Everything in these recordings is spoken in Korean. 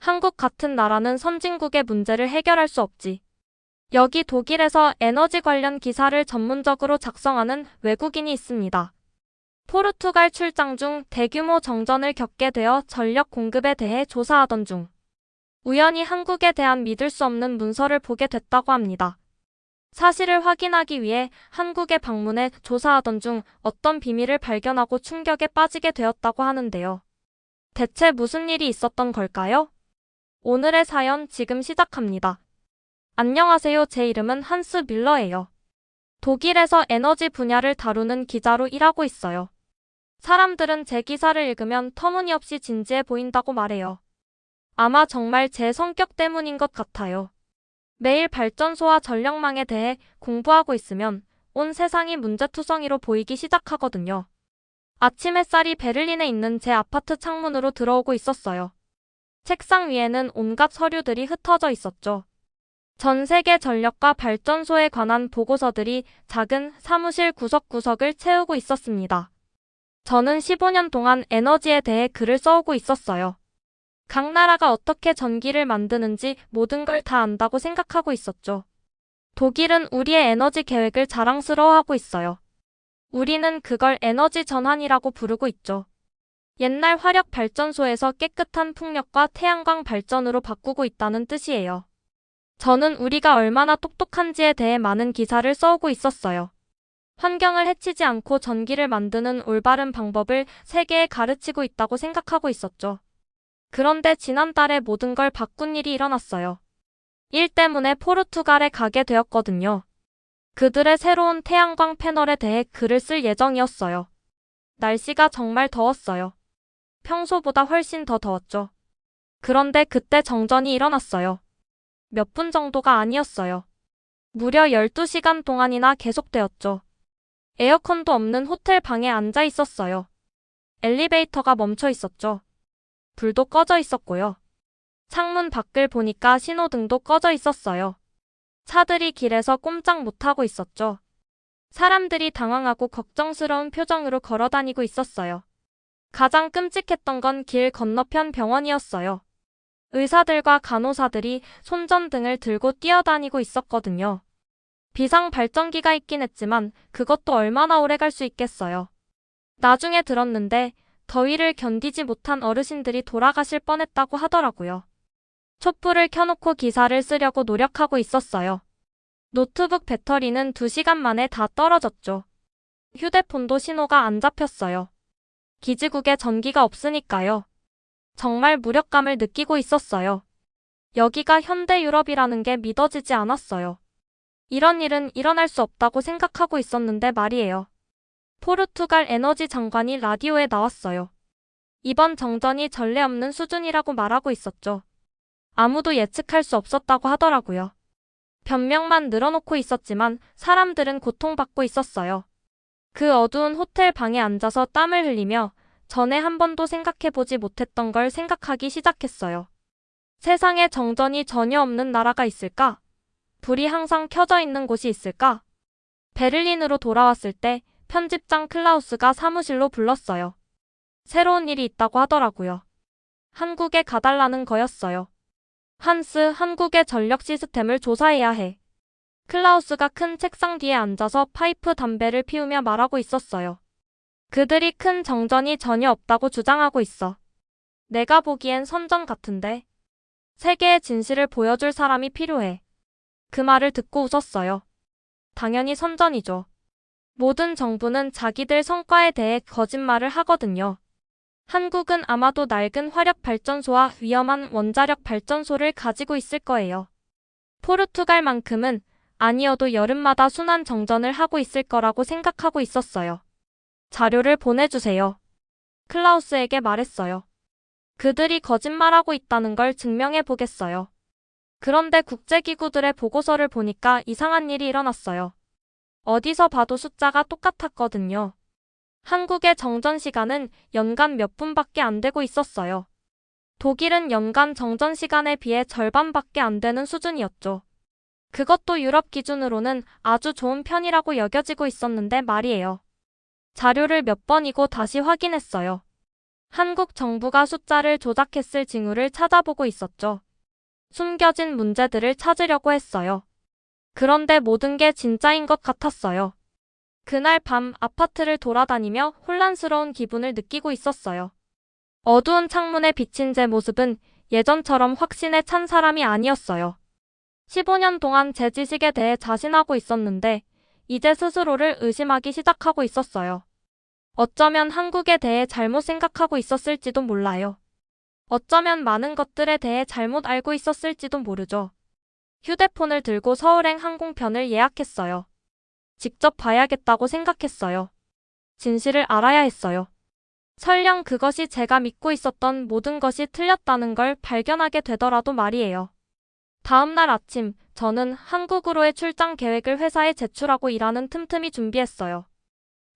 한국 같은 나라는 선진국의 문제를 해결할 수 없지. 여기 독일에서 에너지 관련 기사를 전문적으로 작성하는 외국인이 있습니다. 포르투갈 출장 중 대규모 정전을 겪게 되어 전력 공급에 대해 조사하던 중 우연히 한국에 대한 믿을 수 없는 문서를 보게 됐다고 합니다. 사실을 확인하기 위해 한국에 방문해 조사하던 중 어떤 비밀을 발견하고 충격에 빠지게 되었다고 하는데요. 대체 무슨 일이 있었던 걸까요? 오늘의 사연 지금 시작합니다. 안녕하세요. 제 이름은 한스 밀러예요. 독일에서 에너지 분야를 다루는 기자로 일하고 있어요. 사람들은 제 기사를 읽으면 터무니없이 진지해 보인다고 말해요. 아마 정말 제 성격 때문인 것 같아요. 매일 발전소와 전력망에 대해 공부하고 있으면 온 세상이 문제투성이로 보이기 시작하거든요. 아침 햇살이 베를린에 있는 제 아파트 창문으로 들어오고 있었어요. 책상 위에는 온갖 서류들이 흩어져 있었죠. 전 세계 전력과 발전소에 관한 보고서들이 작은 사무실 구석구석을 채우고 있었습니다. 저는 15년 동안 에너지에 대해 글을 써오고 있었어요. 각 나라가 어떻게 전기를 만드는지 모든 걸 다 안다고 생각하고 있었죠. 독일은 우리의 에너지 계획을 자랑스러워하고 있어요. 우리는 그걸 에너지 전환이라고 부르고 있죠. 옛날 화력 발전소에서 깨끗한 풍력과 태양광 발전으로 바꾸고 있다는 뜻이에요. 저는 우리가 얼마나 똑똑한지에 대해 많은 기사를 써오고 있었어요. 환경을 해치지 않고 전기를 만드는 올바른 방법을 세계에 가르치고 있다고 생각하고 있었죠. 그런데 지난달에 모든 걸 바꾼 일이 일어났어요. 일 때문에 포르투갈에 가게 되었거든요. 그들의 새로운 태양광 패널에 대해 글을 쓸 예정이었어요. 날씨가 정말 더웠어요. 평소보다 훨씬 더 더웠죠. 그런데 그때 정전이 일어났어요. 몇 분 정도가 아니었어요. 무려 12시간 동안이나 계속되었죠. 에어컨도 없는 호텔 방에 앉아 있었어요. 엘리베이터가 멈춰 있었죠. 불도 꺼져 있었고요. 창문 밖을 보니까 신호등도 꺼져 있었어요. 차들이 길에서 꼼짝 못하고 있었죠. 사람들이 당황하고 걱정스러운 표정으로 걸어 다니고 있었어요. 가장 끔찍했던 건 길 건너편 병원이었어요. 의사들과 간호사들이 손전등을 들고 뛰어다니고 있었거든요. 비상 발전기가 있긴 했지만 그것도 얼마나 오래 갈 수 있겠어요. 나중에 들었는데 더위를 견디지 못한 어르신들이 돌아가실 뻔했다고 하더라고요. 촛불을 켜놓고 기사를 쓰려고 노력하고 있었어요. 노트북 배터리는 2시간 만에 다 떨어졌죠. 휴대폰도 신호가 안 잡혔어요. 기지국에 전기가 없으니까요. 정말 무력감을 느끼고 있었어요. 여기가 현대 유럽이라는 게 믿어지지 않았어요. 이런 일은 일어날 수 없다고 생각하고 있었는데 말이에요. 포르투갈 에너지 장관이 라디오에 나왔어요. 이번 정전이 전례 없는 수준이라고 말하고 있었죠. 아무도 예측할 수 없었다고 하더라고요. 변명만 늘어놓고 있었지만 사람들은 고통받고 있었어요. 그 어두운 호텔 방에 앉아서 땀을 흘리며 전에 한 번도 생각해보지 못했던 걸 생각하기 시작했어요. 세상에 정전이 전혀 없는 나라가 있을까? 불이 항상 켜져 있는 곳이 있을까? 베를린으로 돌아왔을 때 편집장 클라우스가 사무실로 불렀어요. 새로운 일이 있다고 하더라고요. 한국에 가달라는 거였어요. 한스, 한국의 전력 시스템을 조사해야 해. 클라우스가 큰 책상 뒤에 앉아서 파이프 담배를 피우며 말하고 있었어요. 그들이 큰 정전이 전혀 없다고 주장하고 있어. 내가 보기엔 선전 같은데. 세계의 진실을 보여줄 사람이 필요해. 그 말을 듣고 웃었어요. 당연히 선전이죠. 모든 정부는 자기들 성과에 대해 거짓말을 하거든요. 한국은 아마도 낡은 화력 발전소와 위험한 원자력 발전소를 가지고 있을 거예요. 포르투갈만큼은 아니어도 여름마다 순환 정전을 하고 있을 거라고 생각하고 있었어요. 자료를 보내주세요. 클라우스에게 말했어요. 그들이 거짓말하고 있다는 걸 증명해 보겠어요. 그런데 국제기구들의 보고서를 보니까 이상한 일이 일어났어요. 어디서 봐도 숫자가 똑같았거든요. 한국의 정전 시간은 연간 몇 분밖에 안 되고 있었어요. 독일은 연간 정전 시간에 비해 절반밖에 안 되는 수준이었죠. 그것도 유럽 기준으로는 아주 좋은 편이라고 여겨지고 있었는데 말이에요. 자료를 몇 번이고 다시 확인했어요. 한국 정부가 숫자를 조작했을 징후를 찾아보고 있었죠. 숨겨진 문제들을 찾으려고 했어요. 그런데 모든 게 진짜인 것 같았어요. 그날 밤 아파트를 돌아다니며 혼란스러운 기분을 느끼고 있었어요. 어두운 창문에 비친 제 모습은 예전처럼 확신에 찬 사람이 아니었어요. 15년 동안 제 지식에 대해 자신하고 있었는데 이제 스스로를 의심하기 시작하고 있었어요. 어쩌면 한국에 대해 잘못 생각하고 있었을지도 몰라요. 어쩌면 많은 것들에 대해 잘못 알고 있었을지도 모르죠. 휴대폰을 들고 서울행 항공편을 예약했어요. 직접 봐야겠다고 생각했어요. 진실을 알아야 했어요. 설령 그것이 제가 믿고 있었던 모든 것이 틀렸다는 걸 발견하게 되더라도 말이에요. 다음 날 아침, 저는 한국으로의 출장 계획을 회사에 제출하고 일하는 틈틈이 준비했어요.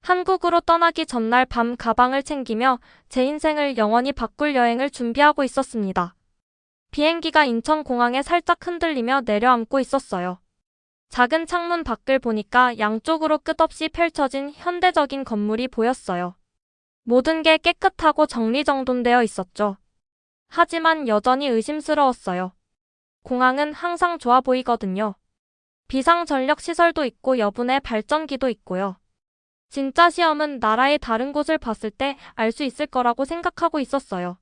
한국으로 떠나기 전날 밤 가방을 챙기며 제 인생을 영원히 바꿀 여행을 준비하고 있었습니다. 비행기가 인천공항에 살짝 흔들리며 내려앉고 있었어요. 작은 창문 밖을 보니까 양쪽으로 끝없이 펼쳐진 현대적인 건물이 보였어요. 모든 게 깨끗하고 정리정돈되어 있었죠. 하지만 여전히 의심스러웠어요. 공항은 항상 좋아 보이거든요. 비상전력 시설도 있고 여분의 발전기도 있고요. 진짜 시험은 나라의 다른 곳을 봤을 때 알 수 있을 거라고 생각하고 있었어요.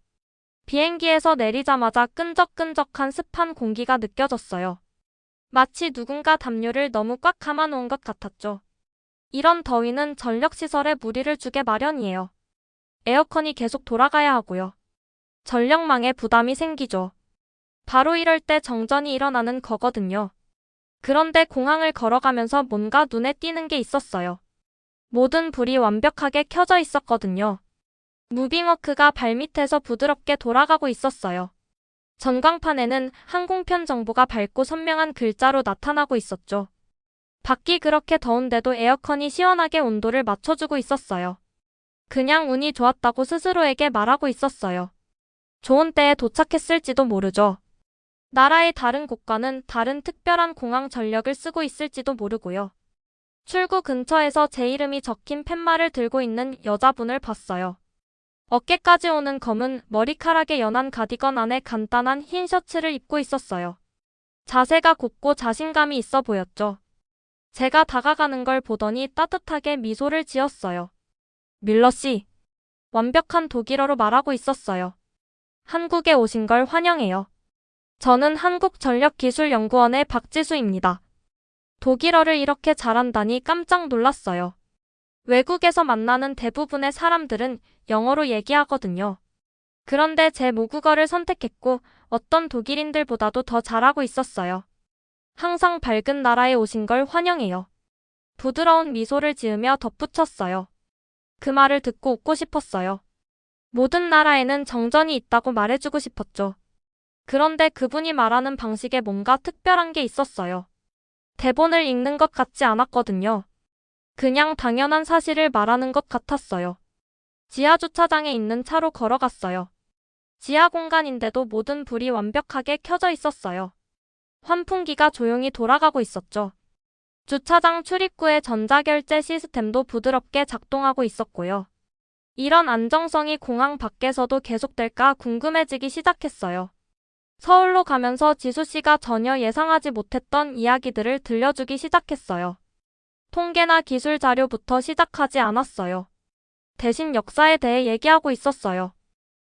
비행기에서 내리자마자 끈적끈적한 습한 공기가 느껴졌어요. 마치 누군가 담요를 너무 꽉 감아놓은 것 같았죠. 이런 더위는 전력시설에 무리를 주게 마련이에요. 에어컨이 계속 돌아가야 하고요. 전력망에 부담이 생기죠. 바로 이럴 때 정전이 일어나는 거거든요. 그런데 공항을 걸어가면서 뭔가 눈에 띄는 게 있었어요. 모든 불이 완벽하게 켜져 있었거든요. 무빙워크가 발밑에서 부드럽게 돌아가고 있었어요. 전광판에는 항공편 정보가 밝고 선명한 글자로 나타나고 있었죠. 밖이 그렇게 더운데도 에어컨이 시원하게 온도를 맞춰주고 있었어요. 그냥 운이 좋았다고 스스로에게 말하고 있었어요. 좋은 때에 도착했을지도 모르죠. 나라의 다른 곳과는 다른 특별한 공항 전력을 쓰고 있을지도 모르고요. 출구 근처에서 제 이름이 적힌 팻말을 들고 있는 여자분을 봤어요. 어깨까지 오는 검은 머리카락에 연한 가디건 안에 간단한 흰 셔츠를 입고 있었어요. 자세가 곱고 자신감이 있어 보였죠. 제가 다가가는 걸 보더니 따뜻하게 미소를 지었어요. 밀러 씨. 완벽한 독일어로 말하고 있었어요. 한국에 오신 걸 환영해요. 저는 한국전력기술연구원의 박지수입니다. 독일어를 이렇게 잘한다니 깜짝 놀랐어요. 외국에서 만나는 대부분의 사람들은 영어로 얘기하거든요. 그런데 제 모국어를 선택했고 어떤 독일인들보다도 더 잘하고 있었어요. 항상 밝은 나라에 오신 걸 환영해요. 부드러운 미소를 지으며 덧붙였어요. 그 말을 듣고 웃고 싶었어요. 모든 나라에는 정전이 있다고 말해주고 싶었죠. 그런데 그분이 말하는 방식에 뭔가 특별한 게 있었어요. 대본을 읽는 것 같지 않았거든요. 그냥 당연한 사실을 말하는 것 같았어요. 지하 주차장에 있는 차로 걸어갔어요. 지하 공간인데도 모든 불이 완벽하게 켜져 있었어요. 환풍기가 조용히 돌아가고 있었죠. 주차장 출입구의 전자결제 시스템도 부드럽게 작동하고 있었고요. 이런 안정성이 공항 밖에서도 계속될까 궁금해지기 시작했어요. 서울로 가면서 지수 씨가 전혀 예상하지 못했던 이야기들을 들려주기 시작했어요. 통계나 기술 자료부터 시작하지 않았어요. 대신 역사에 대해 얘기하고 있었어요.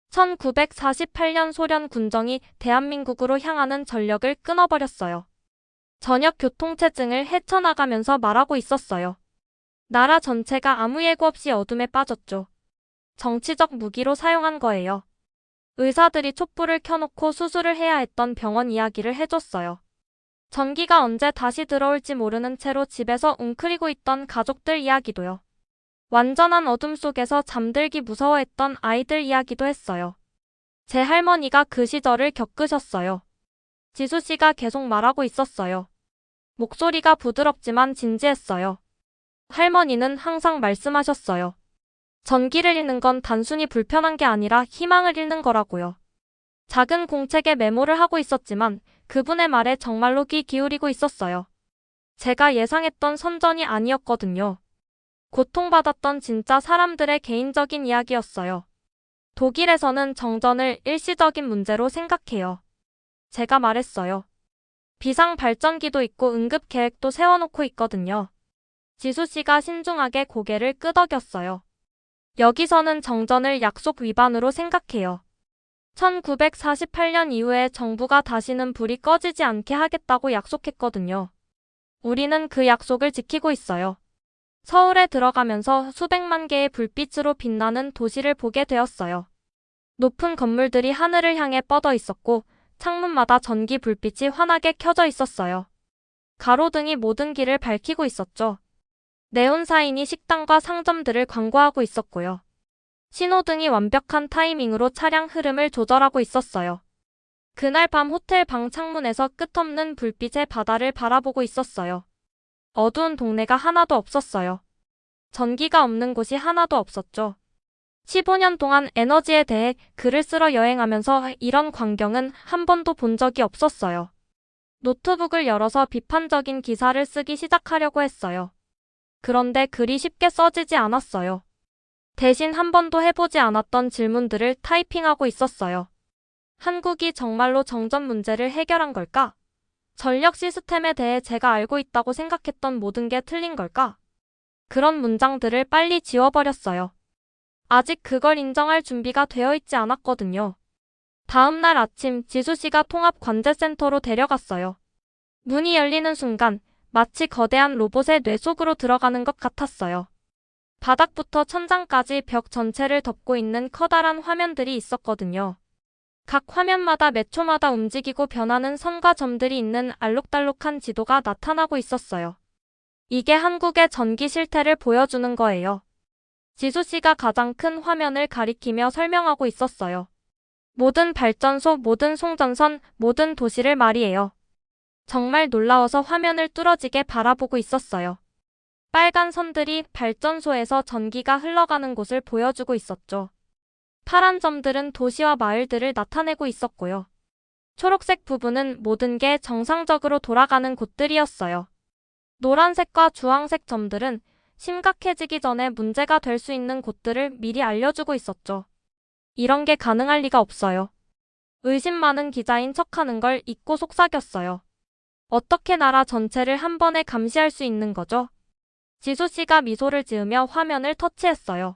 1948년 소련 군정이 대한민국으로 향하는 전력을 끊어버렸어요. 전역 교통체증을 헤쳐나가면서 말하고 있었어요. 나라 전체가 아무 예고 없이 어둠에 빠졌죠. 정치적 무기로 사용한 거예요. 의사들이 촛불을 켜놓고 수술을 해야 했던 병원 이야기를 해줬어요. 전기가 언제 다시 들어올지 모르는 채로 집에서 웅크리고 있던 가족들 이야기도요. 완전한 어둠 속에서 잠들기 무서워했던 아이들 이야기도 했어요. 제 할머니가 그 시절을 겪으셨어요. 지수 씨가 계속 말하고 있었어요. 목소리가 부드럽지만 진지했어요. 할머니는 항상 말씀하셨어요. 전기를 잃는 건 단순히 불편한 게 아니라 희망을 잃는 거라고요. 작은 공책에 메모를 하고 있었지만 그분의 말에 정말로 귀 기울이고 있었어요. 제가 예상했던 선전이 아니었거든요. 고통받았던 진짜 사람들의 개인적인 이야기였어요. 독일에서는 정전을 일시적인 문제로 생각해요. 제가 말했어요. 비상 발전기도 있고 응급 계획도 세워놓고 있거든요. 지수 씨가 신중하게 고개를 끄덕였어요. 여기서는 정전을 약속 위반으로 생각해요. 1948년 이후에 정부가 다시는 불이 꺼지지 않게 하겠다고 약속했거든요. 우리는 그 약속을 지키고 있어요. 서울에 들어가면서 수백만 개의 불빛으로 빛나는 도시를 보게 되었어요. 높은 건물들이 하늘을 향해 뻗어 있었고 창문마다 전기 불빛이 환하게 켜져 있었어요. 가로등이 모든 길을 밝히고 있었죠. 네온사인이 식당과 상점들을 광고하고 있었고요. 신호등이 완벽한 타이밍으로 차량 흐름을 조절하고 있었어요. 그날 밤 호텔 방 창문에서 끝없는 불빛의 바다를 바라보고 있었어요. 어두운 동네가 하나도 없었어요. 전기가 없는 곳이 하나도 없었죠. 15년 동안 에너지에 대해 글을 쓰러 여행하면서 이런 광경은 한 번도 본 적이 없었어요. 노트북을 열어서 비판적인 기사를 쓰기 시작하려고 했어요. 그런데 글이 쉽게 써지지 않았어요. 대신 한 번도 해보지 않았던 질문들을 타이핑하고 있었어요. 한국이 정말로 정전 문제를 해결한 걸까? 전력 시스템에 대해 제가 알고 있다고 생각했던 모든 게 틀린 걸까? 그런 문장들을 빨리 지워버렸어요. 아직 그걸 인정할 준비가 되어 있지 않았거든요. 다음 날 아침 지수 씨가 통합관제센터로 데려갔어요. 문이 열리는 순간 마치 거대한 로봇의 뇌 속으로 들어가는 것 같았어요. 바닥부터 천장까지 벽 전체를 덮고 있는 커다란 화면들이 있었거든요. 각 화면마다 몇 초마다 움직이고 변하는 선과 점들이 있는 알록달록한 지도가 나타나고 있었어요. 이게 한국의 전기 실태를 보여주는 거예요. 지수 씨가 가장 큰 화면을 가리키며 설명하고 있었어요. 모든 발전소, 모든 송전선, 모든 도시를 말이에요. 정말 놀라워서 화면을 뚫어지게 바라보고 있었어요. 빨간 선들이 발전소에서 전기가 흘러가는 곳을 보여주고 있었죠. 파란 점들은 도시와 마을들을 나타내고 있었고요. 초록색 부분은 모든 게 정상적으로 돌아가는 곳들이었어요. 노란색과 주황색 점들은 심각해지기 전에 문제가 될 수 있는 곳들을 미리 알려주고 있었죠. 이런 게 가능할 리가 없어요. 의심 많은 기자인 척하는 걸 잊고 속삭였어요. 어떻게 나라 전체를 한 번에 감시할 수 있는 거죠? 지수 씨가 미소를 지으며 화면을 터치했어요.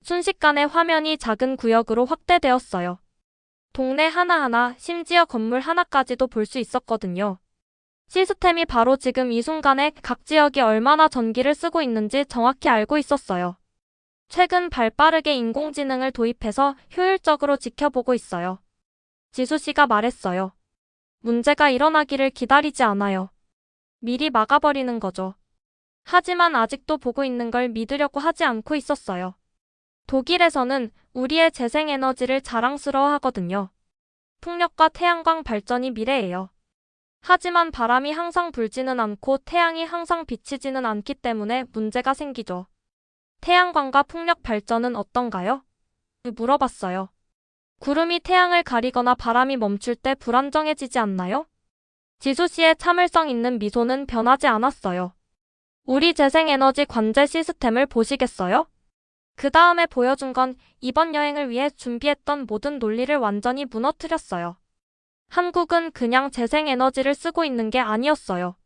순식간에 화면이 작은 구역으로 확대되었어요. 동네 하나하나, 심지어 건물 하나까지도 볼 수 있었거든요. 시스템이 바로 지금 이 순간에 각 지역이 얼마나 전기를 쓰고 있는지 정확히 알고 있었어요. 최근 발빠르게 인공지능을 도입해서 효율적으로 지켜보고 있어요. 지수 씨가 말했어요. 문제가 일어나기를 기다리지 않아요. 미리 막아버리는 거죠. 하지만 아직도 보고 있는 걸 믿으려고 하지 않고 있었어요. 독일에서는 우리의 재생에너지를 자랑스러워하거든요. 풍력과 태양광 발전이 미래예요. 하지만 바람이 항상 불지는 않고 태양이 항상 비치지는 않기 때문에 문제가 생기죠. 태양광과 풍력 발전은 어떤가요? 물어봤어요. 구름이 태양을 가리거나 바람이 멈출 때 불안정해지지 않나요? 지수 씨의 참을성 있는 미소는 변하지 않았어요. 우리 재생에너지 관제 시스템을 보시겠어요? 그 다음에 보여준 건 이번 여행을 위해 준비했던 모든 논리를 완전히 무너뜨렸어요. 한국은 그냥 재생에너지를 쓰고 있는 게 아니었어요.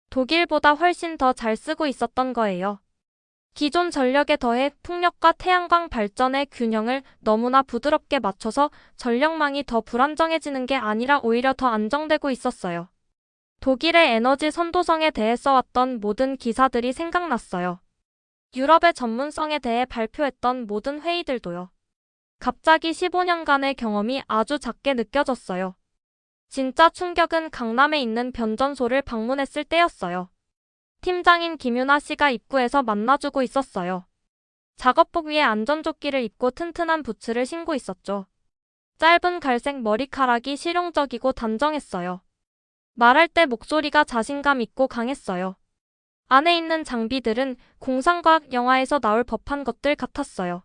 독일보다 훨씬 더 잘 쓰고 있었던 거예요. 기존 전력에 더해 풍력과 태양광 발전의 균형을 너무나 부드럽게 맞춰서 전력망이 더 불안정해지는 게 아니라 오히려 더 안정되고 있었어요. 독일의 에너지 선도성에 대해 써왔던 모든 기사들이 생각났어요. 유럽의 전문성에 대해 발표했던 모든 회의들도요. 갑자기 15년간의 경험이 아주 작게 느껴졌어요. 진짜 충격은 강남에 있는 변전소를 방문했을 때였어요. 팀장인 김윤아 씨가 입구에서 만나주고 있었어요. 작업복 위에 안전조끼를 입고 튼튼한 부츠를 신고 있었죠. 짧은 갈색 머리카락이 실용적이고 단정했어요. 말할 때 목소리가 자신감 있고 강했어요. 안에 있는 장비들은 공상과학 영화에서 나올 법한 것들 같았어요.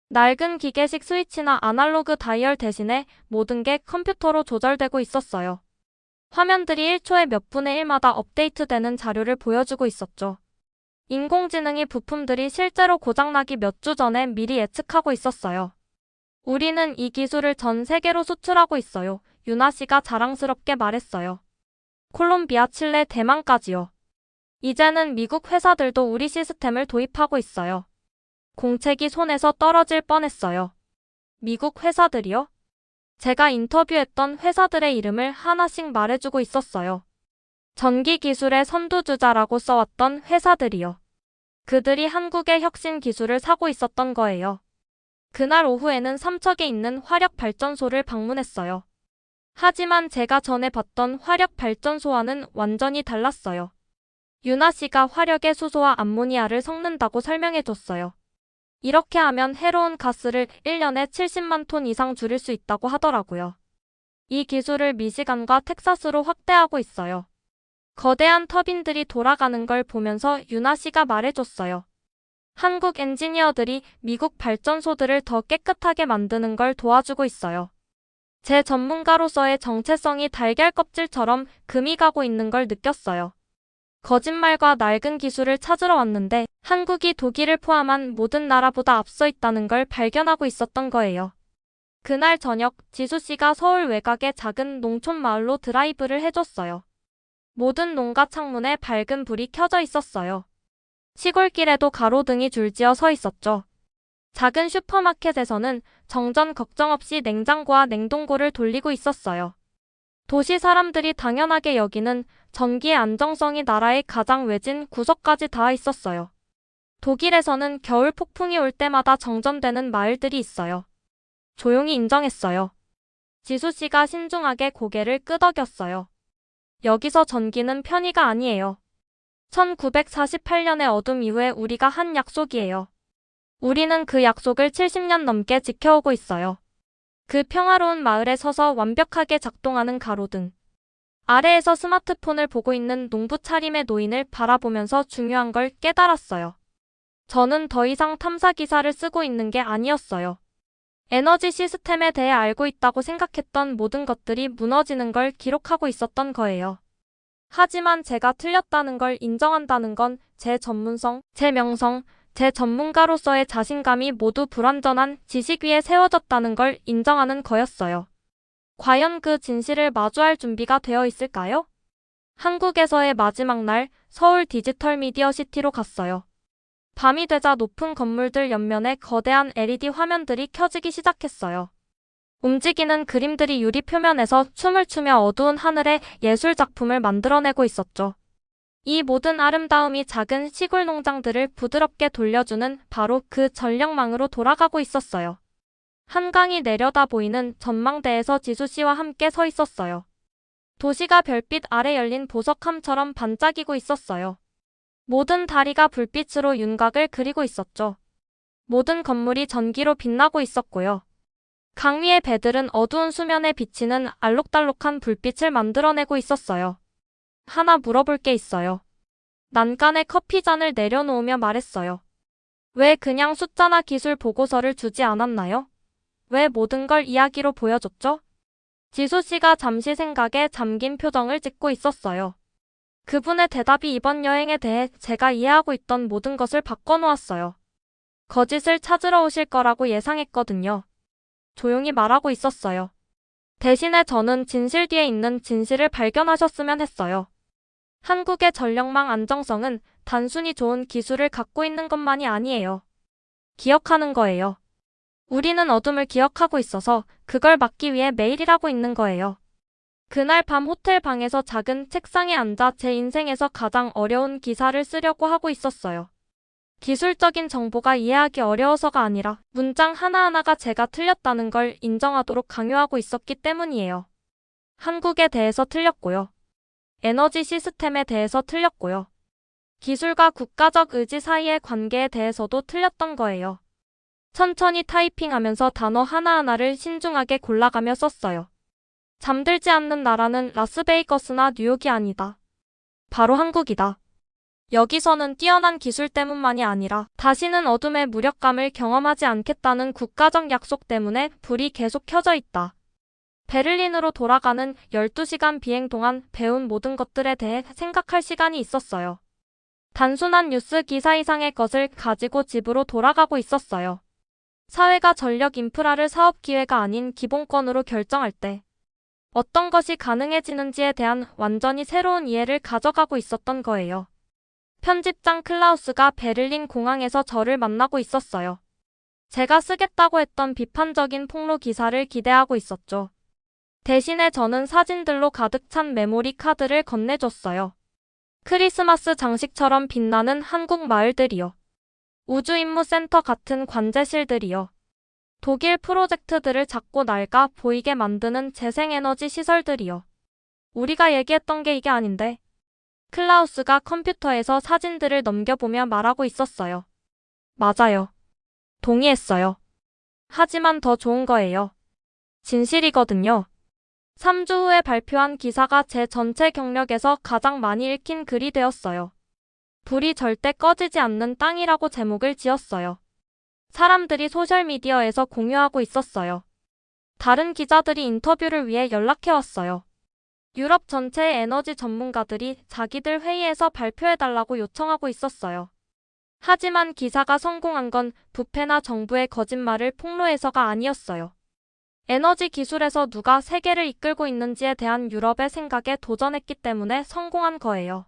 낡은 기계식 스위치나 아날로그 다이얼 대신에 모든 게 컴퓨터로 조절되고 있었어요. 화면들이 1초에 몇 분의 1마다 업데이트되는 자료를 보여주고 있었죠. 인공지능이 부품들이 실제로 고장나기 몇 주 전에 미리 예측하고 있었어요. 우리는 이 기술을 전 세계로 수출하고 있어요. 유나 씨가 자랑스럽게 말했어요. 콜롬비아, 칠레, 대만까지요. 이제는 미국 회사들도 우리 시스템을 도입하고 있어요. 공책이 손에서 떨어질 뻔했어요. 미국 회사들이요? 제가 인터뷰했던 회사들의 이름을 하나씩 말해주고 있었어요. 전기 기술의 선두주자라고 써왔던 회사들이요. 그들이 한국의 혁신 기술을 사고 있었던 거예요. 그날 오후에는 삼척에 있는 화력발전소를 방문했어요. 하지만 제가 전에 봤던 화력발전소와는 완전히 달랐어요. 유나 씨가 화력의 수소와 암모니아를 섞는다고 설명해줬어요. 이렇게 하면 해로운 가스를 1년에 70만 톤 이상 줄일 수 있다고 하더라고요. 이 기술을 미시간과 텍사스로 확대하고 있어요. 거대한 터빈들이 돌아가는 걸 보면서 유나 씨가 말해줬어요. 한국 엔지니어들이 미국 발전소들을 더 깨끗하게 만드는 걸 도와주고 있어요. 제 전문가로서의 정체성이 달걀 껍질처럼 금이 가고 있는 걸 느꼈어요. 거짓말과 낡은 기술을 찾으러 왔는데 한국이 독일을 포함한 모든 나라보다 앞서 있다는 걸 발견하고 있었던 거예요. 그날 저녁 지수 씨가 서울 외곽의 작은 농촌 마을로 드라이브를 해줬어요. 모든 농가 창문에 밝은 불이 켜져 있었어요. 시골길에도 가로등이 줄지어 서 있었죠. 작은 슈퍼마켓에서는 정전 걱정 없이 냉장고와 냉동고를 돌리고 있었어요. 도시 사람들이 당연하게 여기는 전기의 안정성이 나라의 가장 외진 구석까지 닿아 있었어요. 독일에서는 겨울 폭풍이 올 때마다 정전되는 마을들이 있어요. 조용히 인정했어요. 지수 씨가 신중하게 고개를 끄덕였어요. 여기서 전기는 편의가 아니에요. 1948년의 어둠 이후에 우리가 한 약속이에요. 우리는 그 약속을 70년 넘게 지켜오고 있어요. 그 평화로운 마을에 서서 완벽하게 작동하는 가로등. 아래에서 스마트폰을 보고 있는 농부 차림의 노인을 바라보면서 중요한 걸 깨달았어요. 저는 더 이상 탐사 기사를 쓰고 있는 게 아니었어요. 에너지 시스템에 대해 알고 있다고 생각했던 모든 것들이 무너지는 걸 기록하고 있었던 거예요. 하지만 제가 틀렸다는 걸 인정한다는 건 제 전문성, 제 명성, 제 전문가로서의 자신감이 모두 불완전한 지식 위에 세워졌다는 걸 인정하는 거였어요. 과연 그 진실을 마주할 준비가 되어 있을까요? 한국에서의 마지막 날, 서울 디지털 미디어 시티로 갔어요. 밤이 되자 높은 건물들 옆면에 거대한 LED 화면들이 켜지기 시작했어요. 움직이는 그림들이 유리 표면에서 춤을 추며 어두운 하늘에 예술 작품을 만들어내고 있었죠. 이 모든 아름다움이 작은 시골 농장들을 부드럽게 돌려주는 바로 그 전력망으로 돌아가고 있었어요. 한강이 내려다 보이는 전망대에서 지수 씨와 함께 서 있었어요. 도시가 별빛 아래 열린 보석함처럼 반짝이고 있었어요. 모든 다리가 불빛으로 윤곽을 그리고 있었죠. 모든 건물이 전기로 빛나고 있었고요. 강 위의 배들은 어두운 수면에 비치는 알록달록한 불빛을 만들어내고 있었어요. 하나 물어볼 게 있어요. 난간에 커피잔을 내려놓으며 말했어요. 왜 그냥 숫자나 기술 보고서를 주지 않았나요? 왜 모든 걸 이야기로 보여줬죠? 지수 씨가 잠시 생각에 잠긴 표정을 짓고 있었어요. 그분의 대답이 이번 여행에 대해 제가 이해하고 있던 모든 것을 바꿔놓았어요. 거짓을 찾으러 오실 거라고 예상했거든요. 조용히 말하고 있었어요. 대신에 저는 진실 뒤에 있는 진실을 발견하셨으면 했어요. 한국의 전력망 안정성은 단순히 좋은 기술을 갖고 있는 것만이 아니에요. 기억하는 거예요. 우리는 어둠을 기억하고 있어서 그걸 막기 위해 매일 일하고 있는 거예요. 그날 밤 호텔 방에서 작은 책상에 앉아 제 인생에서 가장 어려운 기사를 쓰려고 하고 있었어요. 기술적인 정보가 이해하기 어려워서가 아니라 문장 하나하나가 제가 틀렸다는 걸 인정하도록 강요하고 있었기 때문이에요. 한국에 대해서 틀렸고요. 에너지 시스템에 대해서 틀렸고요. 기술과 국가적 의지 사이의 관계에 대해서도 틀렸던 거예요. 천천히 타이핑하면서 단어 하나하나를 신중하게 골라가며 썼어요. 잠들지 않는 나라는 라스베이거스나 뉴욕이 아니다. 바로 한국이다. 여기서는 뛰어난 기술 때문만이 아니라 다시는 어둠의 무력감을 경험하지 않겠다는 국가적 약속 때문에 불이 계속 켜져 있다. 베를린으로 돌아가는 12시간 비행 동안 배운 모든 것들에 대해 생각할 시간이 있었어요. 단순한 뉴스 기사 이상의 것을 가지고 집으로 돌아가고 있었어요. 사회가 전력 인프라를 사업 기회가 아닌 기본권으로 결정할 때 어떤 것이 가능해지는지에 대한 완전히 새로운 이해를 가져가고 있었던 거예요. 편집장 클라우스가 베를린 공항에서 저를 만나고 있었어요. 제가 쓰겠다고 했던 비판적인 폭로 기사를 기대하고 있었죠. 대신에 저는 사진들로 가득 찬 메모리 카드를 건네줬어요. 크리스마스 장식처럼 빛나는 한국 마을들이요. 우주임무센터 같은 관제실들이요. 독일 프로젝트들을 작고 낡아 보이게 만드는 재생에너지 시설들이요. 우리가 얘기했던 게 이게 아닌데. 클라우스가 컴퓨터에서 사진들을 넘겨보며 말하고 있었어요. 맞아요. 동의했어요. 하지만 더 좋은 거예요. 진실이거든요. 3주 후에 발표한 기사가 제 전체 경력에서 가장 많이 읽힌 글이 되었어요. 불이 절대 꺼지지 않는 땅이라고 제목을 지었어요. 사람들이 소셜미디어에서 공유하고 있었어요. 다른 기자들이 인터뷰를 위해 연락해왔어요. 유럽 전체의 에너지 전문가들이 자기들 회의에서 발표해달라고 요청하고 있었어요. 하지만 기사가 성공한 건 부패나 정부의 거짓말을 폭로해서가 아니었어요. 에너지 기술에서 누가 세계를 이끌고 있는지에 대한 유럽의 생각에 도전했기 때문에 성공한 거예요.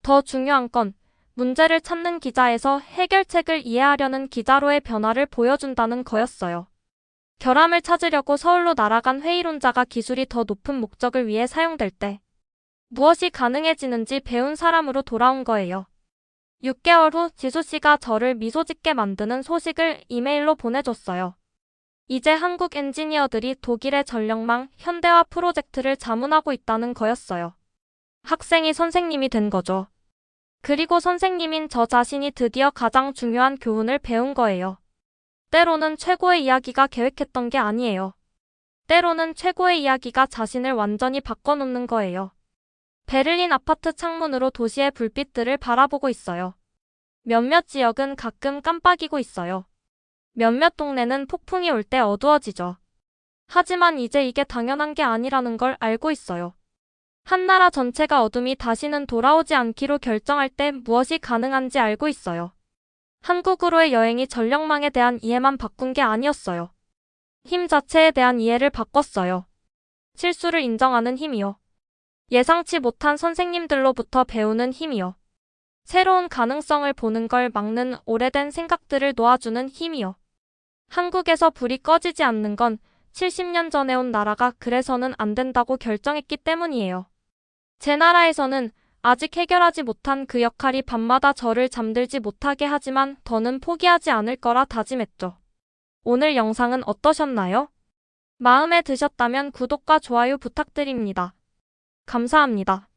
더 중요한 건 문제를 찾는 기자에서 해결책을 이해하려는 기자로의 변화를 보여준다는 거였어요. 결함을 찾으려고 서울로 날아간 회의론자가 기술이 더 높은 목적을 위해 사용될 때 무엇이 가능해지는지 배운 사람으로 돌아온 거예요. 6개월 후 지수 씨가 저를 미소 짓게 만드는 소식을 이메일로 보내줬어요. 이제 한국 엔지니어들이 독일의 전력망 현대화 프로젝트를 자문하고 있다는 거였어요. 학생이 선생님이 된 거죠. 그리고 선생님인 저 자신이 드디어 가장 중요한 교훈을 배운 거예요. 때로는 최고의 이야기가 계획했던 게 아니에요. 때로는 최고의 이야기가 자신을 완전히 바꿔놓는 거예요. 베를린 아파트 창문으로 도시의 불빛들을 바라보고 있어요. 몇몇 지역은 가끔 깜빡이고 있어요. 몇몇 동네는 폭풍이 올 때 어두워지죠. 하지만 이제 이게 당연한 게 아니라는 걸 알고 있어요. 한 나라 전체가 어둠이 다시는 돌아오지 않기로 결정할 때 무엇이 가능한지 알고 있어요. 한국으로의 여행이 전력망에 대한 이해만 바꾼 게 아니었어요. 힘 자체에 대한 이해를 바꿨어요. 실수를 인정하는 힘이요. 예상치 못한 선생님들로부터 배우는 힘이요. 새로운 가능성을 보는 걸 막는 오래된 생각들을 놓아주는 힘이요. 한국에서 불이 꺼지지 않는 건 70년 전에 온 나라가 그래서는 안 된다고 결정했기 때문이에요. 제 나라에서는 아직 해결하지 못한 그 역할이 밤마다 저를 잠들지 못하게 하지만 더는 포기하지 않을 거라 다짐했죠. 오늘 영상은 어떠셨나요? 마음에 드셨다면 구독과 좋아요 부탁드립니다. 감사합니다.